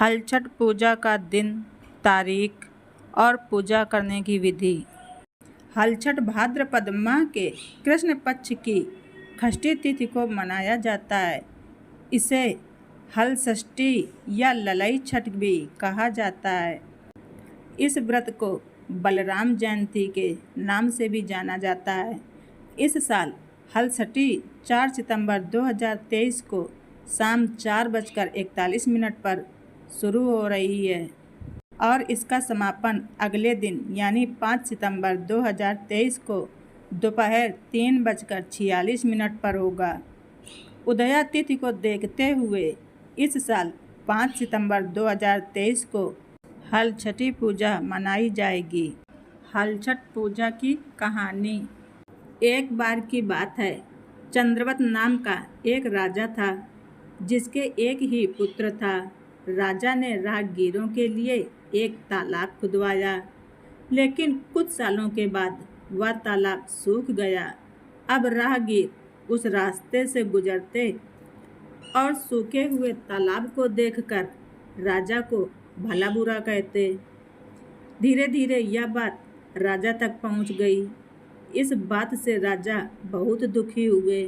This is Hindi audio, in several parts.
हल छठ पूजा का दिन, तारीख और पूजा करने की विधि। हल छठ भाद्रपद माह के कृष्ण पक्ष की षष्ठी तिथि को मनाया जाता है। इसे हल षष्ठी या ललई छठ भी कहा जाता है। इस व्रत को बलराम जयंती के नाम से भी जाना जाता है। इस साल हल षष्ठी 4 सितंबर 2023 को शाम 4:41 पर शुरू हो रही है और इसका समापन अगले दिन यानी 5 सितंबर 2023 को दोपहर 3:46 पर होगा। उदया तिथि को देखते हुए इस साल 5 सितंबर 2023 को हल छठी पूजा मनाई जाएगी। हल छठ पूजा की कहानी। एक बार की बात है, चंद्रवत नाम का एक राजा था जिसके एक ही पुत्र था। राजा ने राहगीरों के लिए एक तालाब खुदवाया, लेकिन कुछ सालों के बाद वह तालाब सूख गया। अब राहगीर उस रास्ते से गुजरते और सूखे हुए तालाब को देखकर राजा को भला बुरा कहते। धीरे धीरे यह बात राजा तक पहुंच गई। इस बात से राजा बहुत दुखी हुए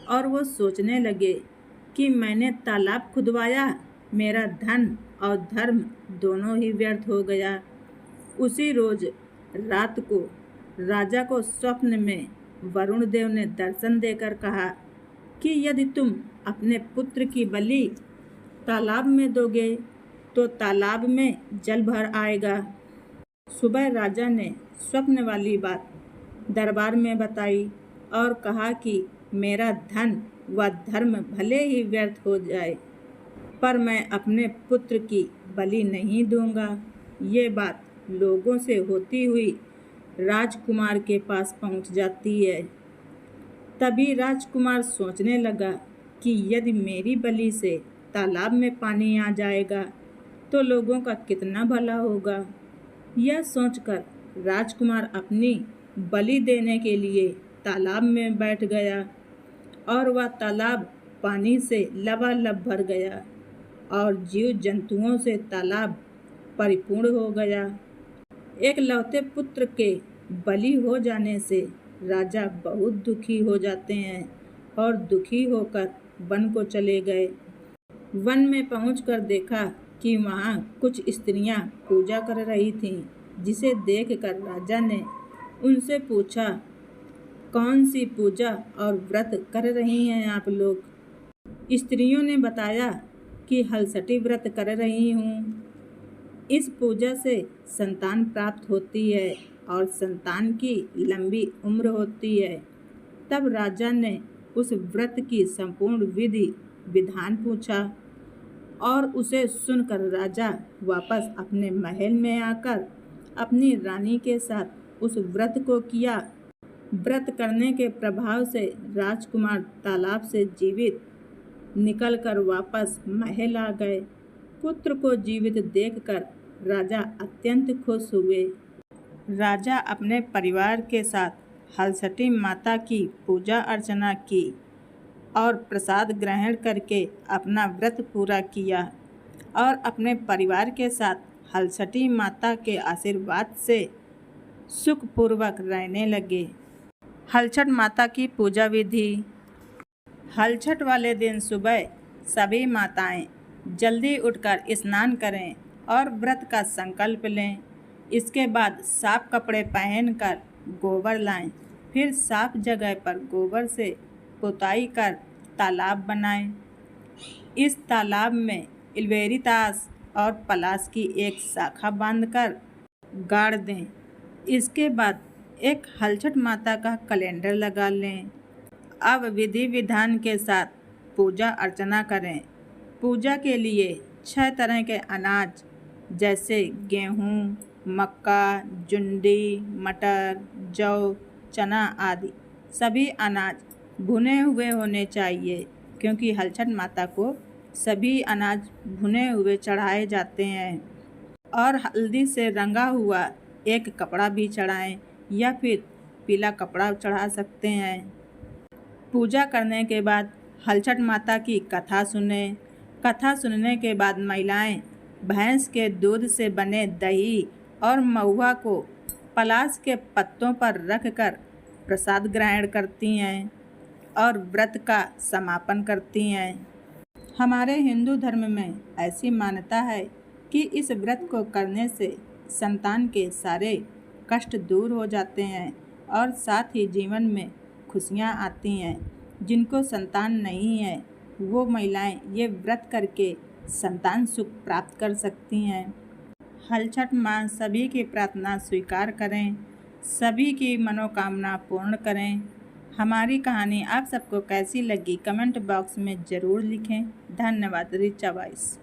और वो सोचने लगे कि मैंने तालाब खुदवाया, मेरा धन और धर्म दोनों ही व्यर्थ हो गया। उसी रोज रात को राजा को स्वप्न में वरुण देव ने दर्शन देकर कहा कि यदि तुम अपने पुत्र की बलि तालाब में दोगे तो तालाब में जल भर आएगा। सुबह राजा ने स्वप्न वाली बात दरबार में बताई और कहा कि मेरा धन व धर्म भले ही व्यर्थ हो जाए, पर मैं अपने पुत्र की बलि नहीं दूंगा। ये बात लोगों से होती हुई राजकुमार के पास पहुंच जाती है। तभी राजकुमार सोचने लगा कि यदि मेरी बलि से तालाब में पानी आ जाएगा तो लोगों का कितना भला होगा। यह सोचकर राजकुमार अपनी बलि देने के लिए तालाब में बैठ गया और वह तालाब पानी से लबालब भर गया और जीव जंतुओं से तालाब परिपूर्ण हो गया। एक लौते पुत्र के बलि हो जाने से राजा बहुत दुखी हो जाते हैं और दुखी होकर वन को चले गए। वन में पहुंचकर देखा कि वहां कुछ स्त्रियां पूजा कर रही थीं, जिसे देखकर राजा ने उनसे पूछा, कौन सी पूजा और व्रत कर रही हैं आप लोग? स्त्रियों ने बताया कि हलषष्ठी व्रत कर रही हूँ। इस पूजा से संतान प्राप्त होती है और संतान की लंबी उम्र होती है। तब राजा ने उस व्रत की संपूर्ण विधि विधान पूछा और उसे सुनकर राजा वापस अपने महल में आकर अपनी रानी के साथ उस व्रत को किया। व्रत करने के प्रभाव से राजकुमार तालाब से जीवित निकलकर वापस महल आ गए। पुत्र को जीवित देखकर राजा अत्यंत खुश हुए। राजा अपने परिवार के साथ हलषष्ठी माता की पूजा अर्चना की और प्रसाद ग्रहण करके अपना व्रत पूरा किया और अपने परिवार के साथ हलषष्ठी माता के आशीर्वाद से सुखपूर्वक रहने लगे। हलछठ माता की पूजा विधि। हलछठ वाले दिन सुबह सभी माताएं जल्दी उठकर स्नान करें और व्रत का संकल्प लें। इसके बाद साफ कपड़े पहनकर गोबर लाएं, फिर साफ जगह पर गोबर से पुताई कर तालाब बनाएं। इस तालाब में इलवेरी ताश और पलाश की एक शाखा बांधकर गाड़ दें। इसके बाद एक हलछठ माता का कैलेंडर लगा लें। अब विधि विधान के साथ पूजा अर्चना करें। पूजा के लिए 6 तरह के अनाज जैसे गेहूँ, मक्का, जुंडी, मटर, जौ, चना आदि सभी अनाज भुने हुए होने चाहिए, क्योंकि हलछठ माता को सभी अनाज भुने हुए चढ़ाए जाते हैं। और हल्दी से रंगा हुआ एक कपड़ा भी चढ़ाएं या फिर पीला कपड़ा चढ़ा सकते हैं। पूजा करने के बाद हलछठ माता की कथा सुनें कथा सुनने के बाद महिलाएं भैंस के दूध से बने दही और महुआ को पलाश के पत्तों पर रखकर प्रसाद ग्रहण करती हैं और व्रत का समापन करती हैं। हमारे हिंदू धर्म में ऐसी मान्यता है कि इस व्रत को करने से संतान के सारे कष्ट दूर हो जाते हैं और साथ ही जीवन में खुशियाँ आती हैं। जिनको संतान नहीं है वो महिलाएं ये व्रत करके संतान सुख प्राप्त कर सकती हैं। हलछठ माँ सभी की प्रार्थना स्वीकार करें, सभी की मनोकामना पूर्ण करें। हमारी कहानी आप सबको कैसी लगी कमेंट बॉक्स में ज़रूर लिखें। धन्यवाद। ऋचा वाइस।